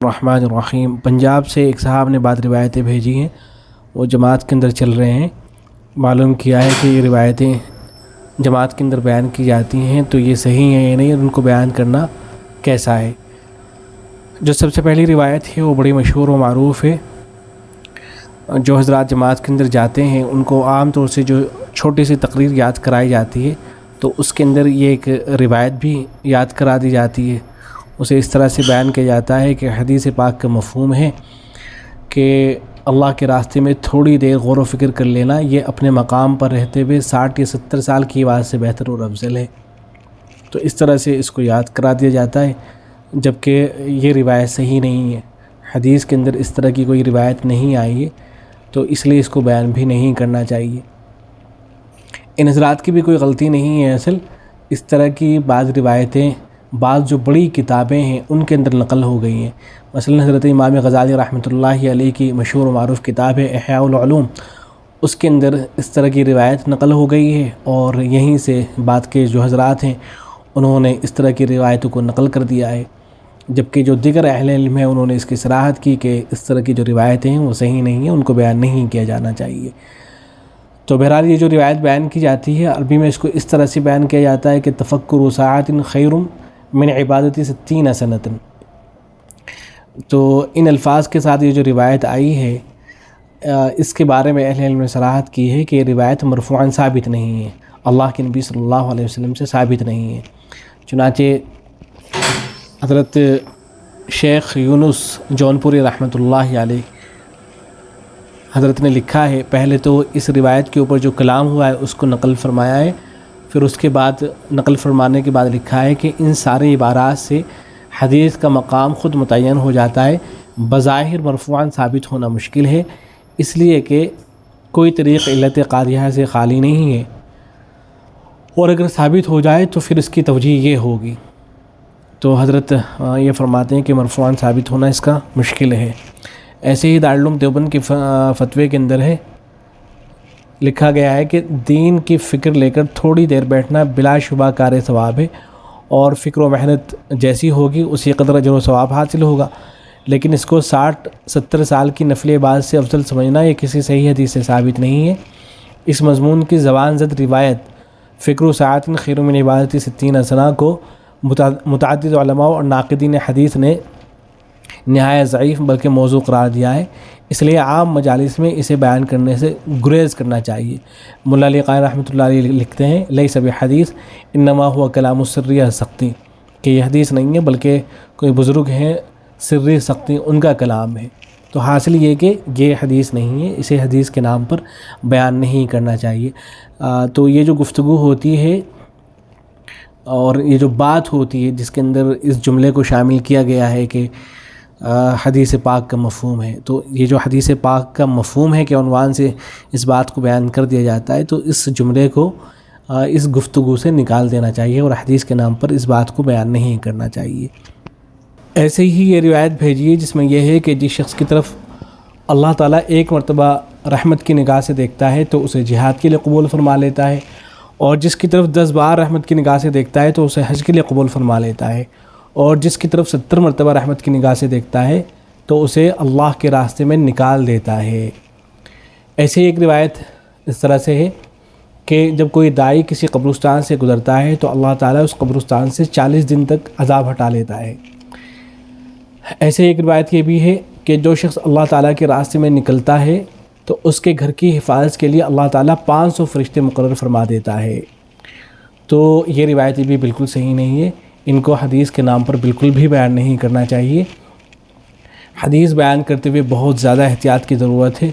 الرحمن الرحیم۔ پنجاب سے ایک صاحب نے بعض روایتیں بھیجی ہیں، وہ جماعت کے اندر چل رہے ہیں۔ معلوم کیا ہے کہ یہ روایتیں جماعت کے اندر بیان کی جاتی ہیں تو یہ صحیح ہیں یا نہیں، ان کو بیان کرنا کیسا ہے۔ جو سب سے پہلی روایت ہے وہ بڑی مشہور و معروف ہے۔ جو حضرات جماعت کے اندر جاتے ہیں ان کو عام طور سے جو چھوٹی سی تقریر یاد کرائی جاتی ہے تو اس کے اندر یہ ایک روایت بھی یاد کرا دی جاتی ہے۔ اسے اس طرح سے بیان کیا جاتا ہے کہ حدیث پاک کا مفہوم ہے کہ اللہ کے راستے میں تھوڑی دیر غور و فکر کر لینا یہ اپنے مقام پر رہتے ہوئے 60 یا 70 سال کی عبادت سے بہتر اور افضل ہے۔ تو اس طرح سے اس کو یاد کرا دیا جاتا ہے، جبکہ یہ روایت صحیح نہیں ہے۔ حدیث کے اندر اس طرح کی کوئی روایت نہیں آئی ہے تو اس لیے اس کو بیان بھی نہیں کرنا چاہیے۔ ان حضرات کی بھی کوئی غلطی نہیں ہے، اصل اس طرح کی بعض روایتیں بعض جو بڑی کتابیں ہیں ان کے اندر نقل ہو گئی ہیں۔ مثلا حضرت امام غزالی رحمۃ اللہ علیہ کی مشہور و معروف کتاب ہے احیاء العلوم، اس کے اندر اس طرح کی روایت نقل ہو گئی ہے اور یہیں سے بعد کے جو حضرات ہیں انہوں نے اس طرح کی روایتوں کو نقل کر دیا ہے، جبکہ جو دیگر اہل علم ہیں انہوں نے اس کی صراحت کی کہ اس طرح کی جو روایتیں ہیں وہ صحیح نہیں ہیں، ان کو بیان نہیں کیا جانا چاہیے۔ تو بہرحال یہ جو روایت بیان کی جاتی ہے عربی میں اس کو اس طرح سے بیان کیا جاتا ہے کہ تفکر ساعۃ خیر من عبادت 60 سنۃ۔ تو ان الفاظ کے ساتھ یہ جو روایت آئی ہے اس کے بارے میں اہل علم نے صراحت کی ہے کہ یہ روایت مرفوعاً ثابت نہیں ہے، اللہ کے نبی صلی اللہ علیہ وسلم سے ثابت نہیں ہے۔ چنانچہ حضرت شیخ یونس جونپوری رحمۃ اللہ علیہ حضرت نے لکھا ہے، پہلے تو اس روایت کے اوپر جو کلام ہوا ہے اس کو نقل فرمایا ہے، پھر اس کے بعد نقل فرمانے کے بعد لکھا ہے کہ ان سارے عبارات سے حدیث کا مقام خود متعین ہو جاتا ہے، بظاہر مرفوعاً ثابت ہونا مشکل ہے، اس لیے کہ کوئی طریق علت قادحہ سے خالی نہیں ہے، اور اگر ثابت ہو جائے تو پھر اس کی توجیہ یہ ہوگی۔ تو حضرت یہ فرماتے ہیں کہ مرفوعاً ثابت ہونا اس کا مشکل ہے۔ ایسے ہی دارالعلوم دیوبند کے فتوے کے اندر ہے، لکھا گیا ہے کہ دین کی فکر لے کر تھوڑی دیر بیٹھنا بلا شبہ کار ثواب ہے، اور فکر و محنت جیسی ہوگی اسی قدر اجر و ثواب حاصل ہوگا، لیکن اس کو 60-70 سال کی نفل عبادت سے افضل سمجھنا یہ کسی صحیح حدیث سے ثابت نہیں ہے۔ اس مضمون کی زبان زد روایت فکر ساعۃ خیر من عبادت 60 سنہ کو متعدد علماء اور ناقدین حدیث نے نہایت ضعیف بلکہ موضوع قرار دیا ہے، اس لیے عام مجالس میں اسے بیان کرنے سے گریز کرنا چاہیے۔ مولا علی قائم رحمۃ اللہ علیہ لکھتے ہیں لیس بحدیث انما هو کلام السری سختی، کہ یہ حدیث نہیں ہے بلکہ کوئی بزرگ ہیں سری سختی ان کا کلام ہے۔ تو حاصل یہ کہ یہ حدیث نہیں ہے، اسے حدیث کے نام پر بیان نہیں کرنا چاہیے۔ تو یہ جو گفتگو ہوتی ہے اور یہ جو بات ہوتی ہے جس کے اندر اس جملے کو شامل کیا گیا ہے کہ حدیث پاک کا مفہوم ہے، تو یہ جو حدیث پاک کا مفہوم ہے کہ عنوان سے اس بات کو بیان کر دیا جاتا ہے، تو اس جملے کو اس گفتگو سے نکال دینا چاہیے اور حدیث کے نام پر اس بات کو بیان نہیں کرنا چاہیے۔ ایسے ہی یہ روایت بھیجی ہے جس میں یہ ہے کہ جس شخص کی طرف اللہ تعالیٰ ایک مرتبہ رحمت کی نگاہ سے دیکھتا ہے تو اسے جہاد کے لیے قبول فرما لیتا ہے، اور جس کی طرف 10 بار رحمت کی نگاہ سے دیکھتا ہے تو اسے حج کے لیے قبول فرما لیتا ہے، اور جس کی طرف 70 مرتبہ رحمت کی نگاہ سے دیکھتا ہے تو اسے اللہ کے راستے میں نکال دیتا ہے۔ ایسے ایک روایت اس طرح سے ہے کہ جب کوئی داعی کسی قبرستان سے گزرتا ہے تو اللہ تعالیٰ اس قبرستان سے 40 دن تک عذاب ہٹا لیتا ہے۔ ایسے ایک روایت یہ بھی ہے کہ جو شخص اللہ تعالیٰ کے راستے میں نکلتا ہے تو اس کے گھر کی حفاظت کے لیے اللہ تعالیٰ 500 فرشتے مقرر فرما دیتا ہے۔ تو یہ روایتیں بھی بالکل صحیح نہیں ہے، ان کو حدیث کے نام پر بالکل بھی بیان نہیں کرنا چاہیے۔ حدیث بیان کرتے ہوئے بہت زیادہ احتیاط کی ضرورت ہے۔